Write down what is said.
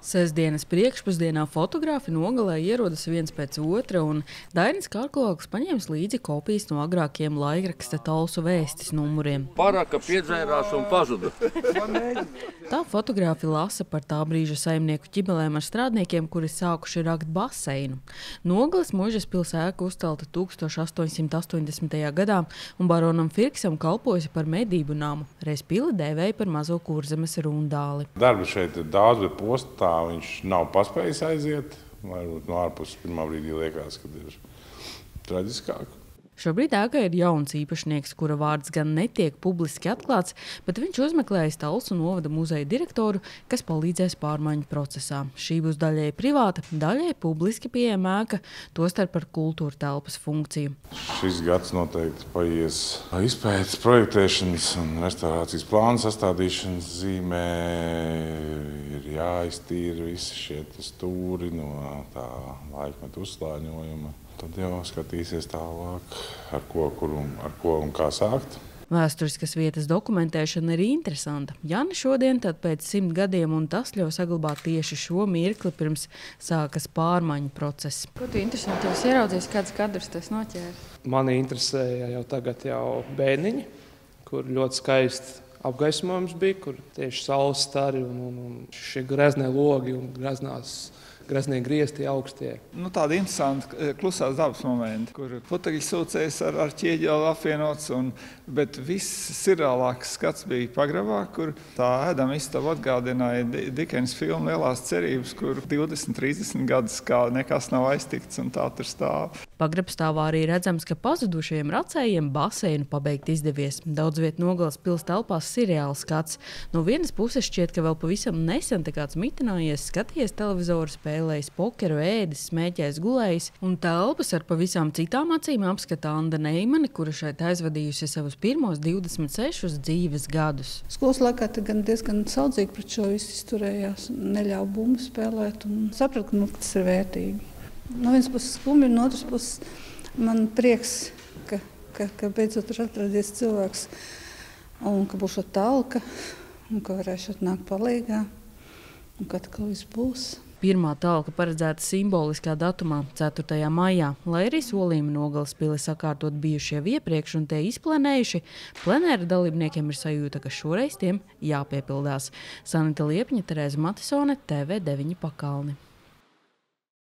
Sestdienas priekšpusdienā fotografi Nogalē ierodas viens pēc otra, un Dainis Kārklogs paņēmis līdzi kopijas no agrākiem laikraksta Talsu vēstis numuriem. Paraka piedzērās un pazuda. Tā fotografi lasa par tā brīža saimnieku ķibelēm ar strādniekiem, kuri sākuši rakt baseinu. Nogales Muižas pils ēka uzcelta 1880. gadā, un baronam Firksam kalpojusi par medību namu, reiz pili dēvēja par mazo Kurzemes rundāli. Darba šeit ir daudz, bet postā viņš nav paspējis aiziet. Varbūt no ārpuses pirmā brīdī liekas, ka ir traģiskāk. Šobrīd ēkā ir jauns īpašnieks, kura vārds gan netiek publiski atklāts, bet viņš uzmeklējis Talsu novada muzeja direktoru, kas palīdzēs pārmaiņu procesā. Šī būs daļai privāta, daļai publiski pieejama ēka, tostarp par kultūra telpas funkciju. Šis gads noteikti paies izpētes, projektēšanas un restaurācijas plānu sastādīšanas zīmē. Ir jāiztīra visi šie stūri no tā laikmeta uzslāņojuma. Tad jau skatīsies tālāk, ar ko un kā sākt. Vēsturiskas vietas dokumentēšana ir interesanta. Jani šodien tad pēc 100 gadiem, un tas ļauj saglabāt tieši šo mirkli, pirms sākas pārmaiņu process. Ko tu interesanti ieraudzījis, kāds kadrs tas noķēra? Mani interesēja tagad bēniņi, kur ļoti skaisti apgaismojums bija, kur tieši saules stari un šie greznie logi un greznie griezti augstie. Tādi interesanti klusās dabas momenti, kur putekļi sūcējs ar ķieģeli apvienots, bet viss sirālāks skats bija pagrabā, kur tā ēdama istaba atgādināja Dikens filmu Lielās cerības, kur 20-30 gadus kā nekas nav aiztikts un tā tur stāv. Pagrabstāvā arī redzams, ka pazudušajiem racējiem baseinu pabeigt izdevies. Daudz viet Nogales pils telpās seriāls skats. No vienas puses šķiet, ka vēl pavisam nesen te kāds mitinājies, skaties televizoru, spēlējis pokeru, ēdis, smēķējis, gulējis, un telpas ar pavisam citām acīm apskata Anda Neimane, kura šeit aizvadījusi savus pirmos 26 dzīves gadus. Skolas laikā gan diezgan saudzīgi pret šo visu izturējās, neļauj bumbu spēlēt un sapratu, ka tas ir vērtīgi. No vienas puses skumji, no otras puses man prieks, ka beidzot ir atradies cilvēks un ka būs talka un ka varēšu atnākt palīgā un ka atkal viss būs. Pirmā talka paredzēta simboliskā datumā, 4. maijā, lai arī solījumi Nogales pili sakārtot bijuši jau iepriekš un tie izplanējuši, plenēra dalībniekiem ir sajūta, ka šoreiz tiem jāpiepildās. Sanita Liepņa, Terēza Matisone, TV9 Pakalni.